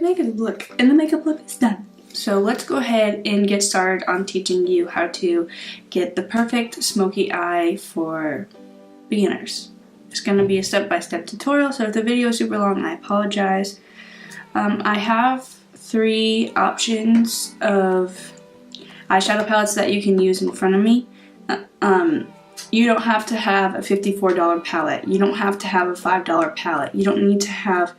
makeup look, and the makeup look is done. So let's go ahead and get started on teaching you how to get the perfect smoky eye for beginners. It's going to be a step-by-step tutorial, so if the video is super long, I apologize. I have 3 options of eyeshadow palettes that you can use in front of me. You don't have to have a $54 palette. You don't have to have a $5 palette. You don't need to have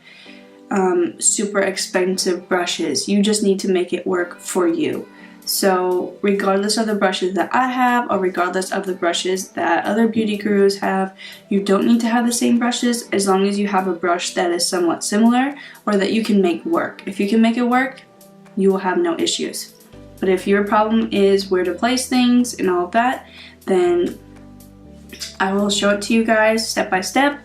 super expensive brushes. You just need to make it work for you. So regardless of the brushes that I have, or regardless of the brushes that other beauty gurus have, you don't need to have the same brushes as long as you have a brush that is somewhat similar or that you can make work. If you can make it work, you will have no issues. But if your problem is where to place things and all of that, then I will show it to you guys step by step.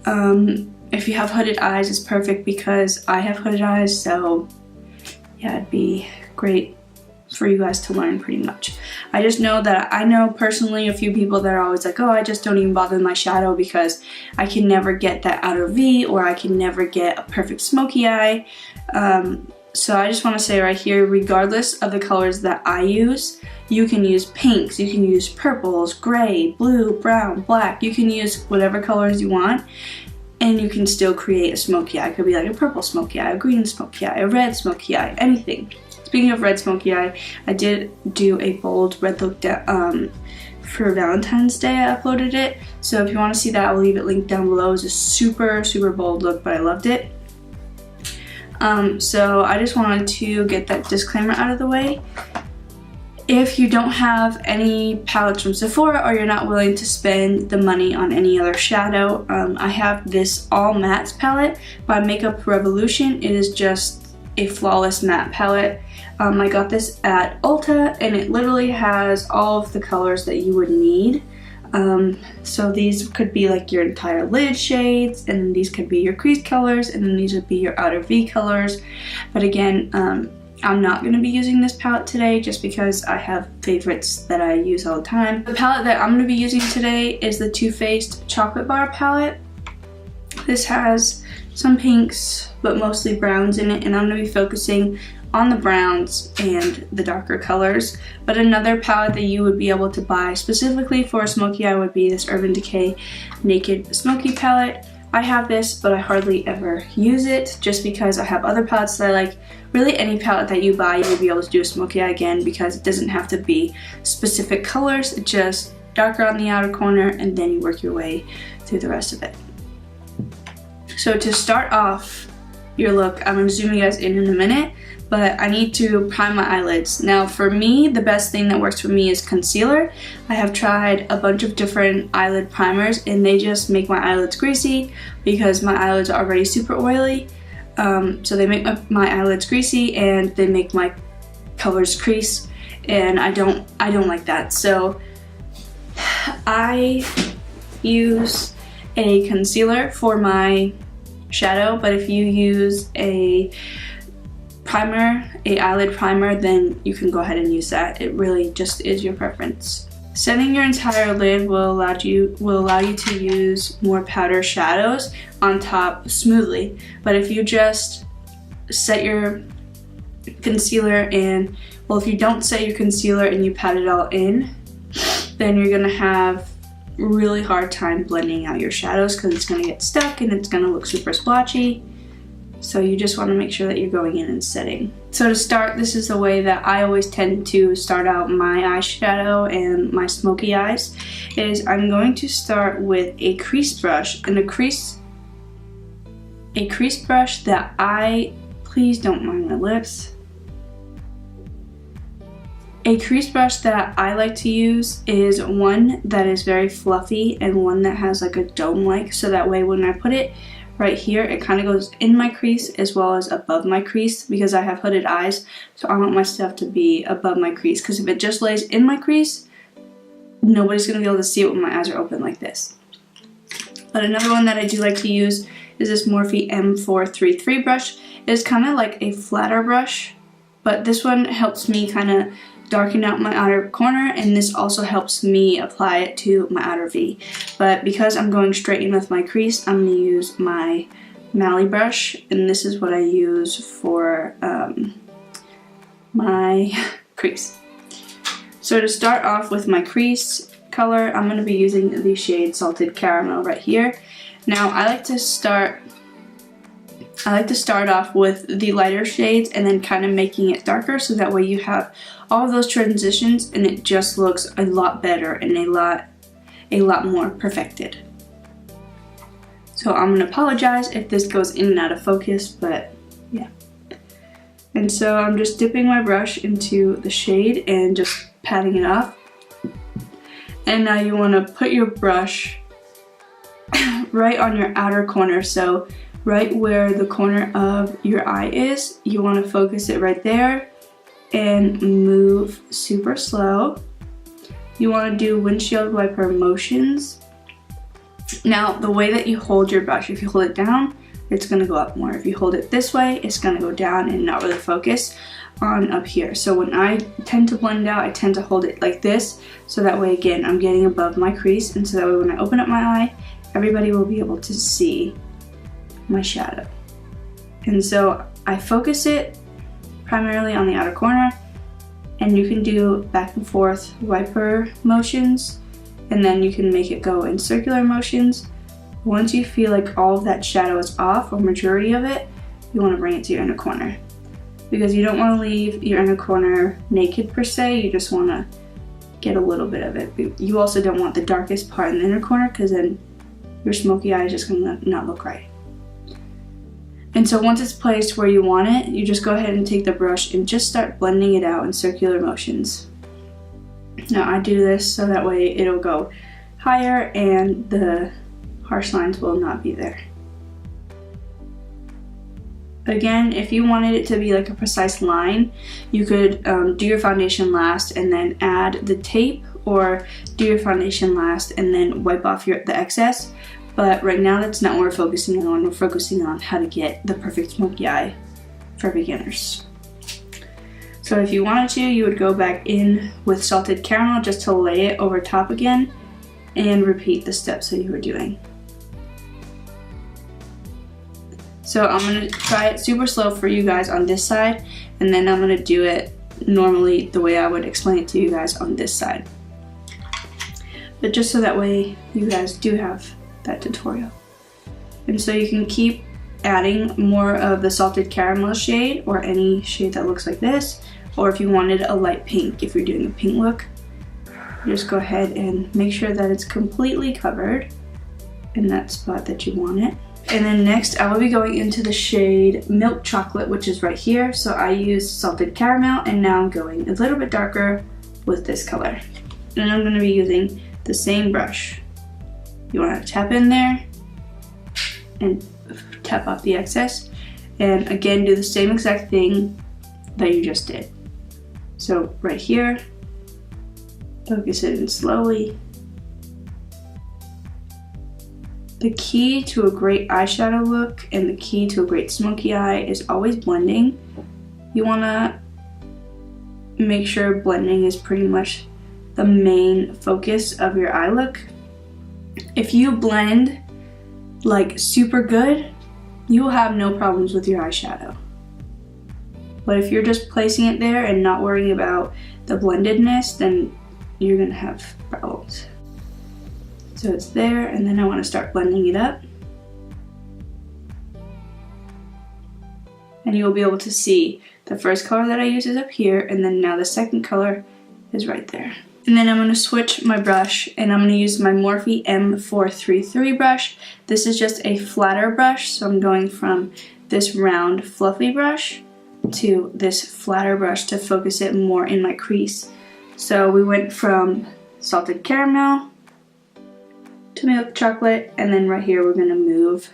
If you have hooded eyes, it's perfect because I have hooded eyes, so yeah, it'd be great for you guys to learn pretty much. I just know that I know personally a few people that are always like, oh, I just don't even bother with my shadow because I can never get that outer V, or I can never get a perfect smoky eye. So I just want to say right here, regardless of the colors that I use, you can use pinks, you can use purples, gray, blue, brown, black. You can use whatever colors you want, and you can still create a smoky eye. It could be like a purple smoky eye, a green smoky eye, a red smoky eye, anything. Speaking of red smoky eye, I did do a bold red look for Valentine's Day. I uploaded it, so if you want to see that, I'll leave it linked down below. It's a super, super bold look, but I loved it. So I just wanted to get that disclaimer out of the way. If you don't have any palettes from Sephora, or you're not willing to spend the money on any other shadow, I have this all mattes palette by Makeup Revolution. It is just a flawless matte palette. I got this at Ulta, and it literally has all of the colors that you would need. So these could be like your entire lid shades, and then these could be your crease colors, and then these would be your outer V colors. But again, I'm not going to be using this palette today just because I have favorites that I use all the time. The palette that I'm going to be using today is the Too Faced Chocolate Bar palette. This has some pinks, but mostly browns in it, and I'm going to be focusing on the browns and the darker colors. But another palette that you would be able to buy specifically for a smoky eye would be this Urban Decay Naked Smoky palette. I have this, but I hardly ever use it just because I have other palettes that I like. Really, any palette that you buy, you will be able to do a smoky eye again because it doesn't have to be specific colors. It's just darker on the outer corner, and then you work your way through the rest of it. So to start off your look, I'm going to zoom you guys in a minute, but I need to prime my eyelids. Now for me, the best thing that works for me is concealer. I have tried a bunch of different eyelid primers, and they just make my eyelids greasy because my eyelids are already super oily. So they make my eyelids greasy, and they make my colors crease, and I don't like that. So I use a concealer for my shadow, but if you use a primer, a eyelid primer, then you can go ahead and use that. It really just is your preference. Setting your entire lid will allow you to use more powder shadows on top smoothly. But if you just set your concealer and, well, if you don't set your concealer and you pat it all in, then you're gonna have a really hard time blending out your shadows because it's gonna get stuck and it's gonna look super splotchy. So you just want to make sure that you're going in and setting. So to start, this is the way that I always tend to start out my eyeshadow and my smoky eyes, is I'm going to start with a crease brush, and a crease brush that please don't mind my lips. A crease brush that I like to use is one that is very fluffy and one that has like a dome-like, so that way when I put it right here, it kind of goes in my crease as well as above my crease because I have hooded eyes, so I want my stuff to be above my crease, because if it just lays in my crease, nobody's going to be able to see it when my eyes are open like this. But another one that I do like to use is this Morphe M433 brush. It's kind of like a flatter brush, but this one helps me kind of darken out my outer corner, and this also helps me apply it to my outer V. But because I'm going straight in with my crease, I'm going to use my Mally brush, and this is what I use for my crease. So to start off with my crease color, I'm going to be using the shade Salted Caramel right here. Now I like to start off with the lighter shades and then kind of making it darker, so that way you have all of those transitions and it just looks a lot better and a lot more perfected. So I'm gonna apologize if this goes in and out of focus, but yeah. And so I'm just dipping my brush into the shade and just patting it off. And now you want to put your brush right on your outer corner, so right where the corner of your eye is, you want to focus it right there and move super slow. You want to do windshield wiper motions. Now the way that you hold your brush, if you hold it down, it's going to go up more. If you hold it this way, it's going to go down and not really focus on up here. So when I tend to blend out, I tend to hold it like this, so that way again I'm getting above my crease, and so that way when I open up my eye, everybody will be able to see my shadow. And so I focus it primarily on the outer corner, and you can do back and forth wiper motions, and then you can make it go in circular motions. Once you feel like all of that shadow is off, or majority of it, you want to bring it to your inner corner, because you don't want to leave your inner corner naked per se. You just want to get a little bit of it. But you also don't want the darkest part in the inner corner, because then your smoky eye is just going to not look right. And so once it's placed where you want it, you just go ahead and take the brush and just start blending it out in circular motions. Now I do this so that way it'll go higher and the harsh lines will not be there. Again, if you wanted it to be like a precise line, you could do your foundation last and then add the tape, or do your foundation last and then wipe off the excess. But right now that's not what we're focusing on. We're focusing on how to get the perfect smoky eye for beginners. So if you wanted to, you would go back in with Salted Caramel just to lay it over top again and repeat the steps that you were doing. So I'm going to try it super slow for you guys on this side, and then I'm going to do it normally the way I would explain it to you guys on this side. But just so that way you guys do have that tutorial. And so you can keep adding more of the Salted Caramel shade, or any shade that looks like this, or if you wanted a light pink, if you're doing a pink look, just go ahead and make sure that it's completely covered in that spot that you want it. And then next I will be going into the shade Milk Chocolate, which is right here. So I used Salted Caramel, and now I'm going a little bit darker with this color. And I'm going to be using the same brush. You want to tap in there and tap off the excess, and again do the same exact thing that you just did. So right here, focus it in slowly. The key to a great eyeshadow look and the key to a great smoky eye is always blending. You want to make sure blending is pretty much the main focus of your eye look. If you blend like super good, you will have no problems with your eyeshadow. But if you're just placing it there and not worrying about the blendedness, then you're gonna have problems. So it's there, and then I want to start blending it up. And you'll be able to see the first color that I use is up here, and then now the second color is right there. And then I'm going to switch my brush, and I'm going to use my Morphe M433 brush. This is just a flatter brush, so I'm going from this round fluffy brush to this flatter brush to focus it more in my crease. So we went from Salted Caramel to Milk Chocolate, and then right here we're going to move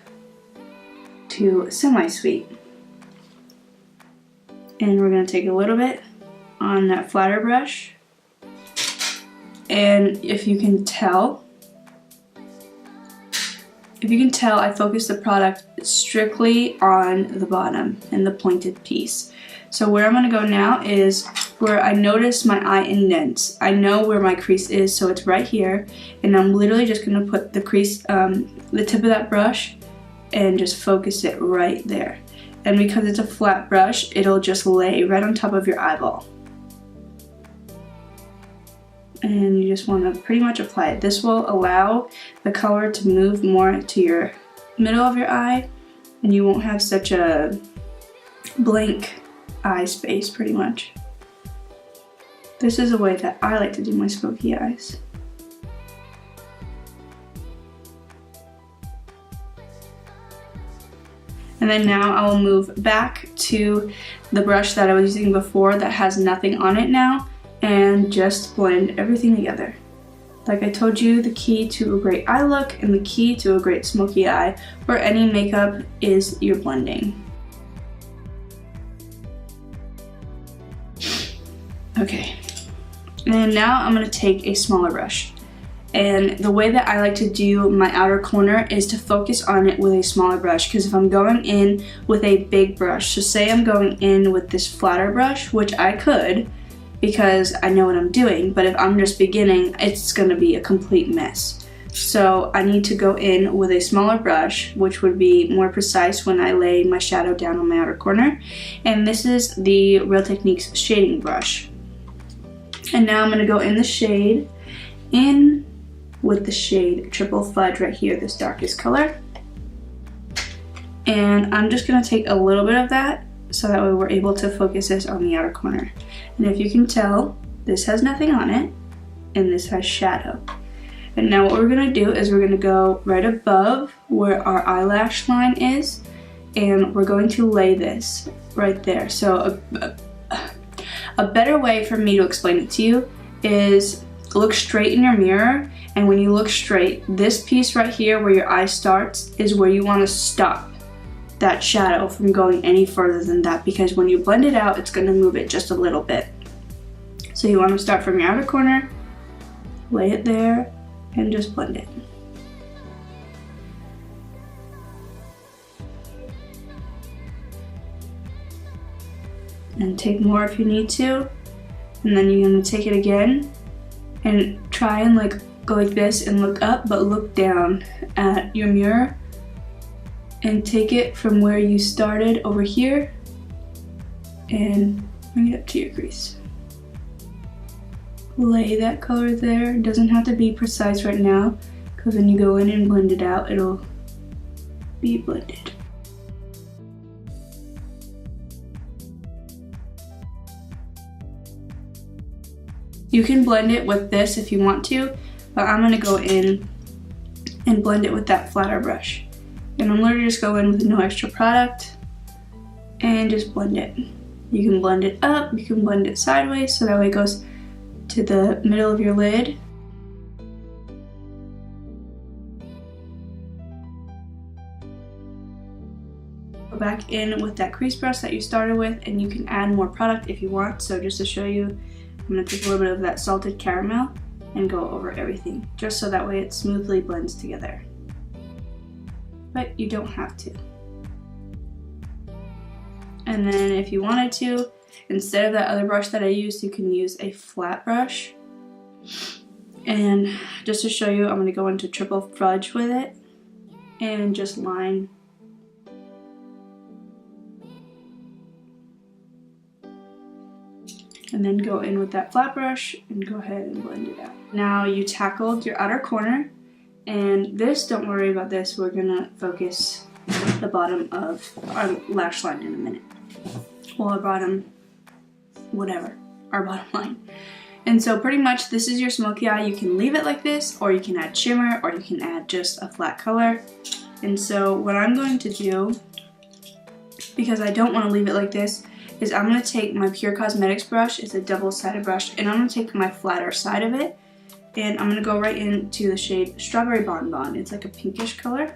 to Semi-Sweet. And we're going to take a little bit on that flatter brush. And if you can tell, I focus the product strictly on the bottom and the pointed piece. So where I'm going to go now is where I notice my eye indents. I know where my crease is, so it's right here. And I'm literally just going to put the crease, the tip of that brush and just focus it right there. And because it's a flat brush, it'll just lay right on top of your eyeball. And you just want to pretty much apply it. This will allow the color to move more to your middle of your eye, and you won't have such a blank eye space pretty much. This is a way that I like to do my smoky eyes. And then now I will move back to the brush that I was using before that has nothing on it now, and just blend everything together. Like I told you, the key to a great eye look and the key to a great smoky eye or any makeup is your blending. Okay, and now I'm going to take a smaller brush. And the way that I like to do my outer corner is to focus on it with a smaller brush, because if I'm going in with a big brush, so say I'm going in with this flatter brush, which I could because I know what I'm doing, but if I'm just beginning, it's going to be a complete mess. So I need to go in with a smaller brush, which would be more precise when I lay my shadow down on my outer corner. And this is the Real Techniques shading brush. And now I'm going to go in the shade, in with the shade Triple Fudge right here, this darkest color. And I'm just going to take a little bit of that so that way we're able to focus this on the outer corner. And if you can tell, this has nothing on it and this has shadow. And now what we're going to do is we're going to go right above where our eyelash line is, and we're going to lay this right there. So a better way for me to explain it to you is look straight in your mirror, and when you look straight, this piece right here where your eye starts is where you want to stop that shadow from going any further than that, because when you blend it out, it's going to move it just a little bit. So you want to start from your outer corner, lay it there, and just blend it. And take more if you need to, and then you're going to take it again and try and go like this and look up, but look down at your mirror and take it from where you started over here and bring it up to your crease. Lay that color there. It doesn't have to be precise right now, because when you go in and blend it out, it'll be blended. You can blend it with this if you want to, but I'm going to go in and blend it with that flatter brush. And I'm literally just going in with no extra product and just blend it. You can blend it up, you can blend it sideways, so that way it goes to the middle of your lid. Go back in with that crease brush that you started with, and you can add more product if you want. So just to show you, I'm going to take a little bit of that salted caramel and go over everything, just so that way it smoothly blends together. But you don't have to. And then if you wanted to, instead of that other brush that I used, you can use a flat brush. And just to show you, I'm going to go into Triple Fudge with it and just line. And then go in with that flat brush and go ahead and blend it out. Now you tackled your outer corner, and this, don't worry about this, we're gonna focus the bottom of our lash line in a minute. Well, our bottom, whatever, our bottom line. And so pretty much this is your smoky eye. You can leave it like this, or you can add shimmer, or you can add just a flat color. And so what I'm going to do, because I don't want to leave it like this, is I'm going to take my Pure Cosmetics brush, it's a double-sided brush, and I'm going to take my flatter side of it, and I'm going to go right into the shade Strawberry Bonbon. It's like a pinkish color,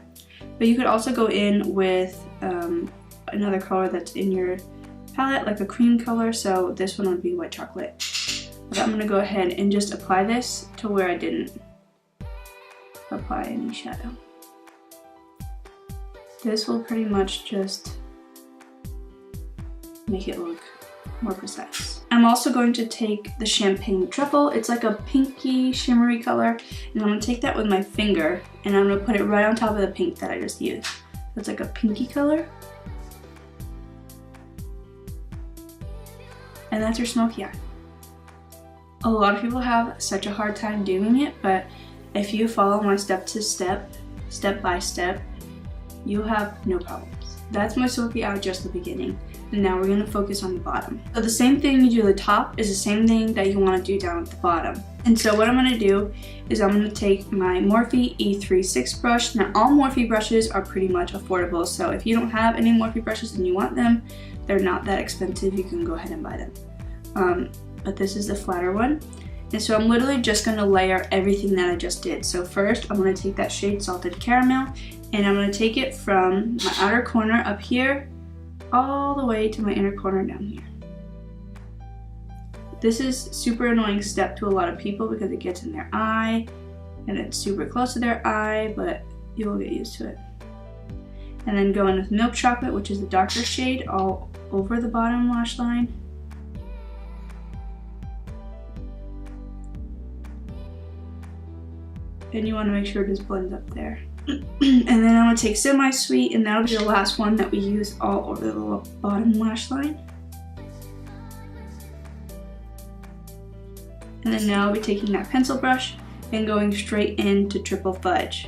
but you could also go in with another color that's in your palette, like a cream color, so this one would be White Chocolate. But I'm going to go ahead and just apply this to where I didn't apply any shadow. This will pretty much just make it look more precise. I'm also going to take the Champagne Truffle. It's like a pinky shimmery color, and I'm going to take that with my finger and I'm going to put it right on top of the pink that I just used. That's like a pinky color. And that's your smoky eye. A lot of people have such a hard time doing it, but if you follow my step by step, you'll have no problems. That's my smoky eye, just the beginning. And now we're gonna focus on the bottom. So the same thing you do at the top is the same thing that you wanna do down at the bottom. And so what I'm gonna do is I'm gonna take my Morphe E36 brush. Now all Morphe brushes are pretty much affordable, so if you don't have any Morphe brushes and you want them, they're not that expensive, you can go ahead and buy them. But this is the flatter one. And so I'm literally just gonna layer everything that I just did. So first, I'm gonna take that shade Salted Caramel, and I'm gonna take it from my outer corner up here, all the way to my inner corner down here. This is super annoying step to a lot of people because it gets in their eye, and it's super close to their eye, but you will get used to it. And then go in with Milk Chocolate, which is the darker shade, all over the bottom lash line. And you want to make sure it just blends up there. And then I'm going to take Semi-Sweet, and that'll be the last one that we use all over the bottom lash line. And then now I'll be taking that pencil brush and going straight into Triple Fudge.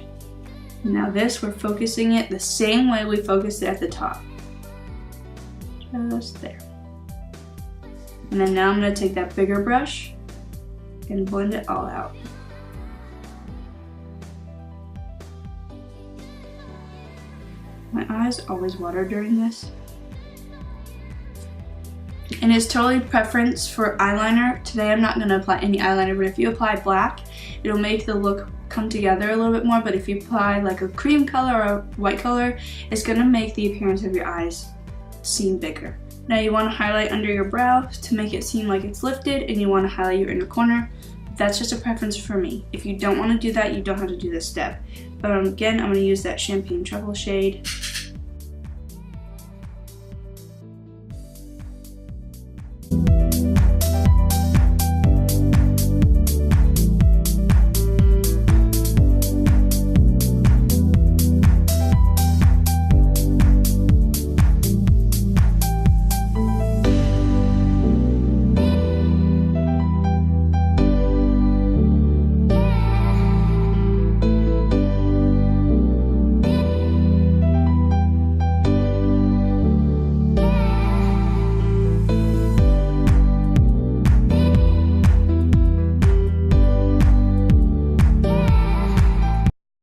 Now this, we're focusing it the same way we focused it at the top. Just there. And then now I'm going to take that bigger brush and blend it all out. My eyes always water during this. And it's totally preference for eyeliner. Today I'm not going to apply any eyeliner, but if you apply black, it'll make the look come together a little bit more. But if you apply like a cream color or a white color, it's going to make the appearance of your eyes seem bigger. Now you want to highlight under your brow to make it seem like it's lifted, and you want to highlight your inner corner. That's just a preference for me. If you don't want to do that, you don't have to do this step. But again, I'm going to use that Champagne Truffle shade.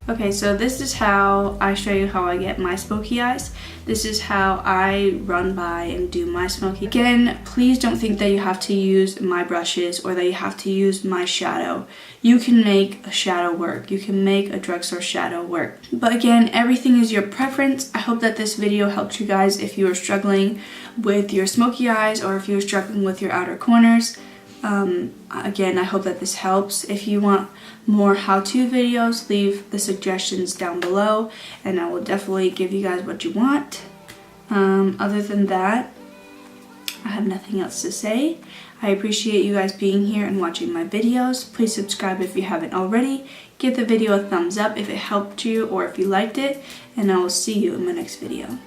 Okay, so this is how I show you how I get my smoky eyes. This is how I run by and do my smoky. Again, please don't think that you have to use my brushes or that you have to use my shadow. You can make a shadow work. You can make a drugstore shadow work. But again, everything is your preference. I hope that this video helped you guys if you are struggling with your smoky eyes or if you're struggling with your outer corners. Again, I hope that this helps. If you want more how-to videos, leave the suggestions down below and I will definitely give you guys what you want. Other than that, I have nothing else to say. I appreciate you guys being here and watching my videos. Please subscribe if you haven't already. Give the video a thumbs up if it helped you or if you liked it, and I will see you in my next video.